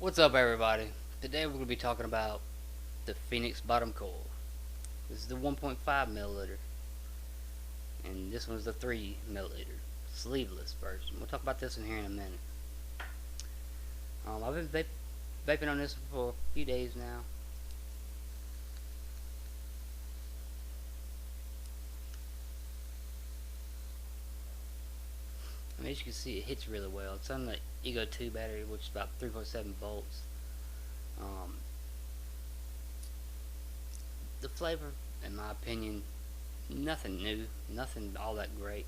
What's up, everybody? Today we're going to be talking about the Phoenix Bottom Coil. This is the 1.5 milliliter, and this one's the 3 milliliter sleeveless version. We'll talk about this one here in a minute. I've been vaping on this for a few days now. As you can see, it hits really well. It's on the eGo 2 battery, which is about 3.7 volts. Um, the flavor, in my opinion, nothing new, nothing all that great.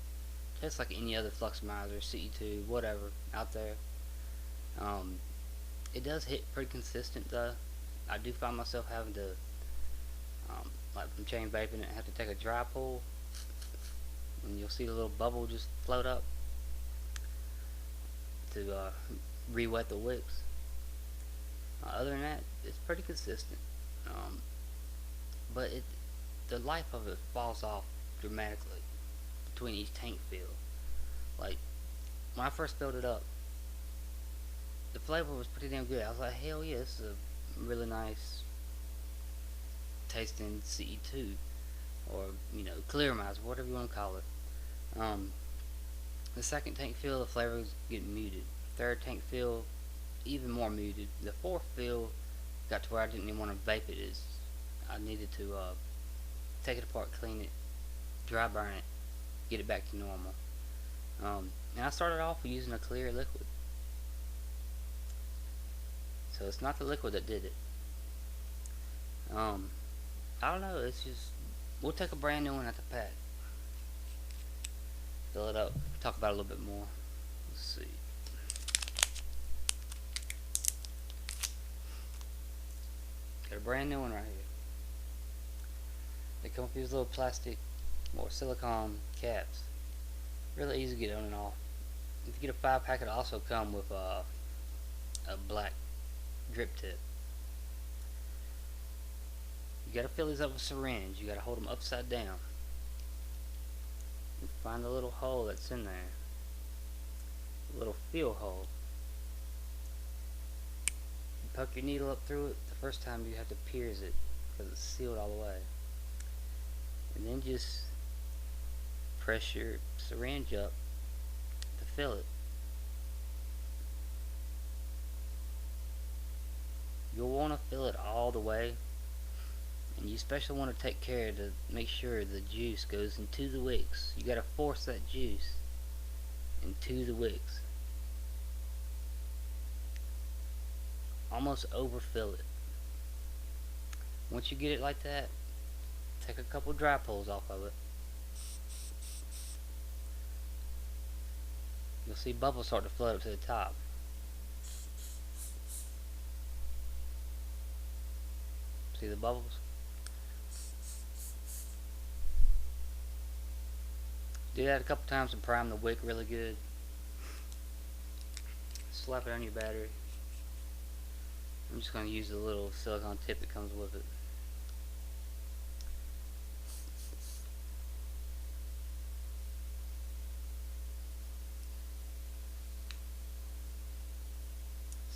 Tastes like any other Fluxmizer, CE2, whatever out there. Um, it does hit pretty consistent though. I do find myself having to, like from chain vaping, I have to take a dry pull, and you'll see the little bubble just float up to re-wet the wicks. Other than that, it's pretty consistent. Um, but the life of it falls off dramatically between each tank fill. Like when I first filled it up, the flavor was pretty damn good. I was like, hell yeah, this is a really nice tasting CE2 or clear mice, whatever you want to call it. The second tank fill, the flavor was getting muted. Third tank fill, even more muted. The fourth fill got to where I didn't even want to vape it. I needed to take it apart, clean it, dry burn it, get it back to normal. And I started off using a clear liquid. So it's not the liquid that did it. I don't know, it's just, we'll take a brand new one at the pack. Fill it up, talk about it a little bit more. Let's see. Got a brand new one right here. They come with these little plastic or silicone caps. Really easy to get on and off. If you get a 5-pack, it'll also come with a black drip tip. You gotta fill these up with a syringe. You gotta hold them upside down. And find the little hole that's in there. The little fill hole. You poke your needle up through it. The first time you have to pierce it because it's sealed all the way. And then just press your syringe up to fill it. You'll want to fill it all the way, and you especially want to take care to make sure the juice goes into the wicks. You got to force that juice into the wicks. Almost overfill it. Once you get it like that, take a couple dry pulls off of it. You'll see bubbles start to float up to the top. See the bubbles? Do that a couple times to prime the wick really good. Slap it on your battery. I'm just going to use the little silicone tip that comes with it.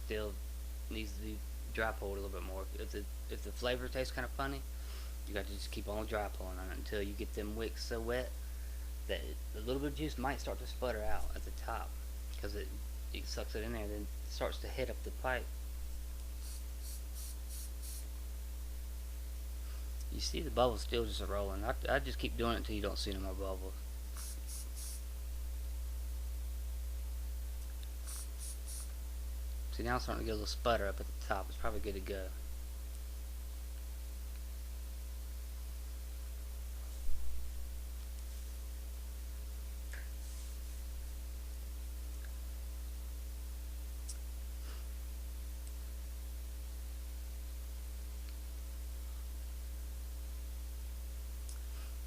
Still needs to be dry pulled a little bit more. If the flavor tastes kind of funny, you got to just keep on dry pulling on it until you get them wicks so wet that a little bit of juice might start to sputter out at the top because it sucks it in there and then it starts to hit up the pipe. You see the bubbles still just rolling. I just keep doing it until you don't see no more bubbles. See, now it's starting to get a little sputter up at the top. It's probably good to go.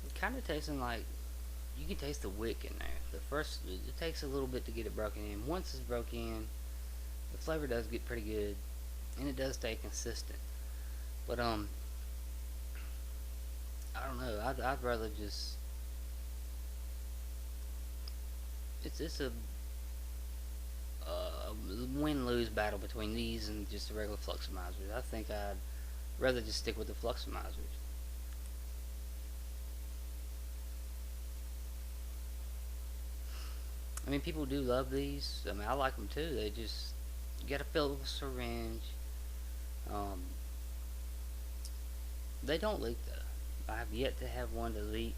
It kind of tasting like you can taste the wick in there. It takes a little bit to get it broken in. Once it's broken in, the flavor does get pretty good, and it does stay consistent. But I don't know. I'd rather just it's win-lose battle between these and just the regular fluximizers. I think I'd rather just stick with the fluximizers. I mean, people do love these. I mean, I like them too. They just, you gotta fill it with a syringe. Um, they don't leak though. I have yet to have one to leak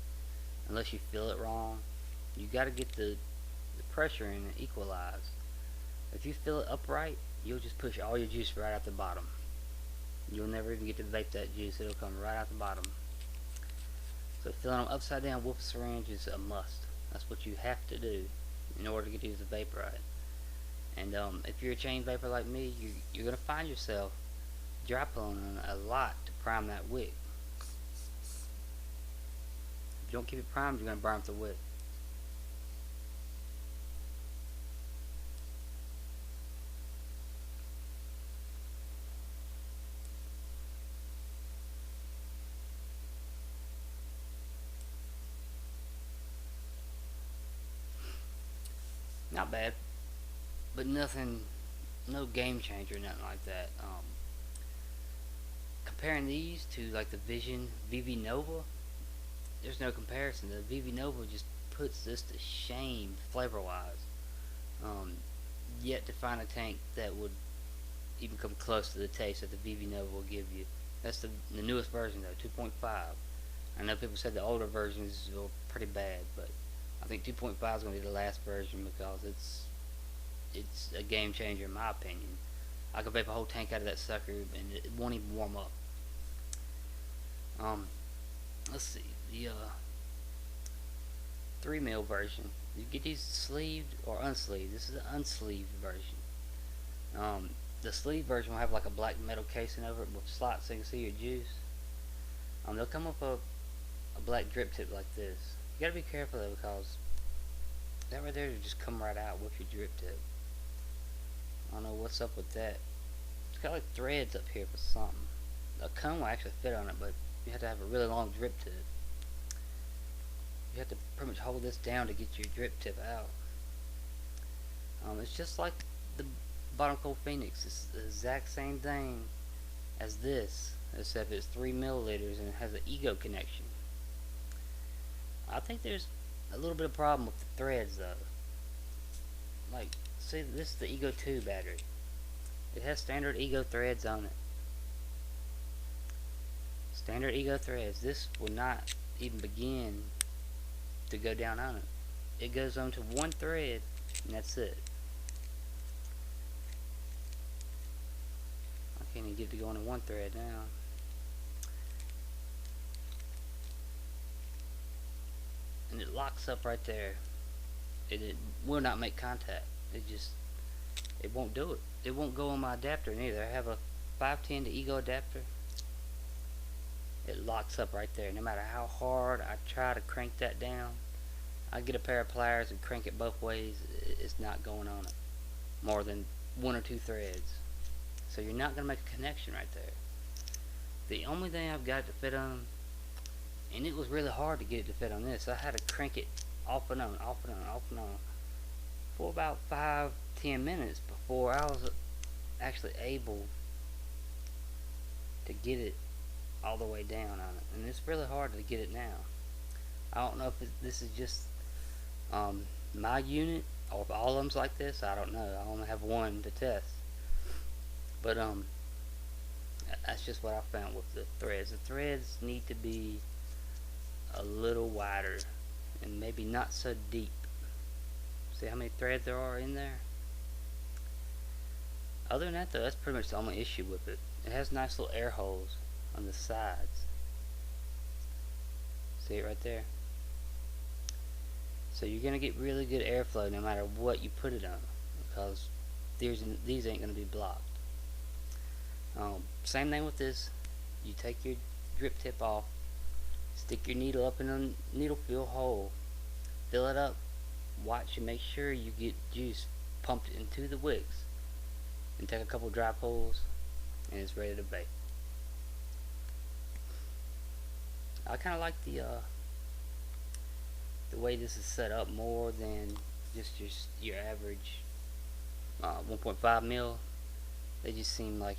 unless you fill it wrong. You gotta get the pressure in and equalize. If you fill it upright, you'll just push all your juice right out the bottom. You'll never even get to vape that juice. It'll come right out the bottom. So filling them upside down with a syringe is a must. That's what you have to do in order to get to use the vape right. And if you're a chain vapor like me, you're going to find yourself dry pulling a lot to prime that wick. If you don't keep it primed, you're going to burn up the wick. Not bad, but nothing, no game changer, nothing like that. Comparing these to like the Vision VV Nova, there's no comparison. The VV Nova just puts this to shame flavor wise. Um, Yet to find a tank that would even come close to the taste that the VV Nova will give you. That's the newest version though, 2.5. I know people said the older versions were pretty bad, but I think 2.5 is going to be the last version because it's a game changer in my opinion. I could vape a whole tank out of that sucker and it won't even warm up. Um, let's see, the 3 mil version. You get these sleeved or unsleeved. This is the unsleeved version. The sleeve version will have like a black metal casing over it with slots so you can see your juice. They'll come with a black drip tip like this. You gotta be careful though because that right there will just come right out with your drip tip. I don't know what's up with that. It's got like threads up here for something. A cone will actually fit on it, but you have to have a really long drip tip. You have to pretty much hold this down to get your drip tip out. It's just like the Bottom Cold Phoenix. It's the exact same thing as this, except it's 3 milliliters and it has an eGo connection. I think there's a little bit of problem with the threads though. Like, see, this is the eGo 2 battery. It has standard eGo threads on it. Standard eGo threads. This will not even begin to go down on it. It goes on to one thread and that's it. I can't even get it to go on to one thread now. And it locks up right there. It will not make contact. It won't do it. It won't go on my adapter neither. I have a 510 to eGo adapter. It locks up right there. No matter how hard I try to crank that down, I get a pair of pliers and crank it both ways. It's not going on it more than 1 or 2 threads. So you're not going to make a connection right there. The only thing I've got to fit on, and it was really hard to get it to fit on this, I had to crank it off and on, off and on, off and on for about 5-10 minutes before I was actually able to get it all the way down on it. And it's really hard to get it now. I don't know if this is just my unit or if all of them's like this. I don't know. I only have one to test. But that's just what I found with the threads. The threads need to be a little wider and maybe not so deep. See how many threads there are in there? Other than that though, that's pretty much the only issue with it. It has nice little air holes on the sides. See it right there? So you're going to get really good airflow no matter what you put it on, because these ain't going to be blocked. Same thing with this. You take your drip tip off, stick your needle up in a needle fill hole, fill it up, watch and make sure you get juice pumped into the wicks, and take a couple dry pulls and it's ready to bake. I kind of like the way this is set up more than just your average 1.5 mil. They just seem like,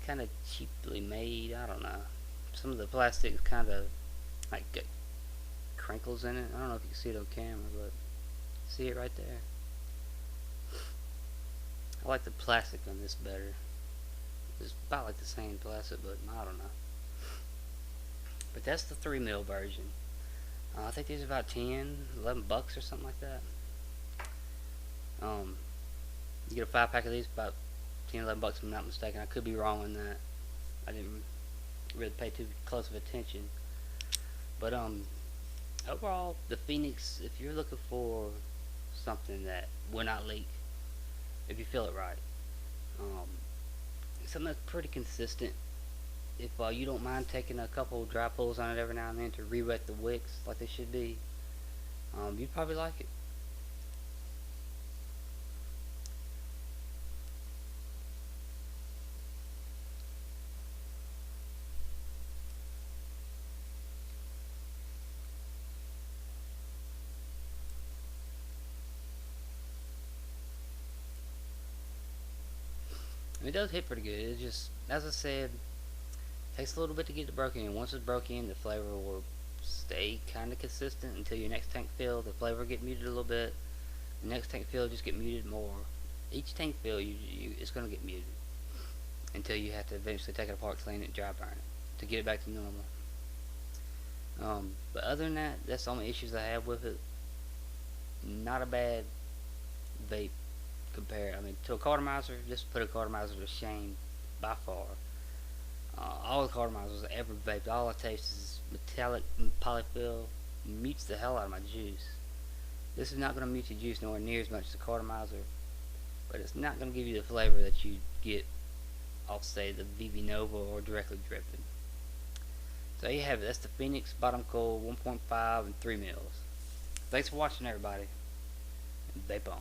kind of cheaply made. I don't know. Some of the plastic kind of like got crinkles in it. I don't know if you can see it on camera, but see it right there. I like the plastic on this better. It's about like the same plastic, but I don't know. But that's the 3 mil version. I think these are about 10, 11 bucks or something like that. Um, you get a 5 pack of these about 10, 11 bucks if I'm not mistaken. I could be wrong on that. I didn't really pay too close of attention. But overall, the Phoenix, if you're looking for something that will not leak, if you feel it right, um, something that's pretty consistent. If you don't mind taking a couple dry pulls on it every now and then to re-wet the wicks like they should be, you'd probably like it. It does hit pretty good. It just, as I said, takes a little bit to get it broken in. Once it's broken in, the flavor will stay kind of consistent until your next tank fill. The flavor will get muted a little bit. The next tank fill just get muted more. Each tank fill, it's going to get muted until you have to eventually take it apart, clean it, dry burn it to get it back to normal. But other than that, that's the only issues I have with it. Not a bad vape compared. I mean, to a cartomizer, just put a cartomizer to shame by far. All the cartomizers I ever vaped, all I taste is metallic polyfill. Mutes the hell out of my juice. This is not going to mute your juice nowhere near as much as a cartomizer, but it's not going to give you the flavor that you get off, say, the VV Nova or directly dripping. So there you have it. That's the Phoenix Bottom Coil 1.5 and 3 mils. Thanks for watching, everybody. Vape on.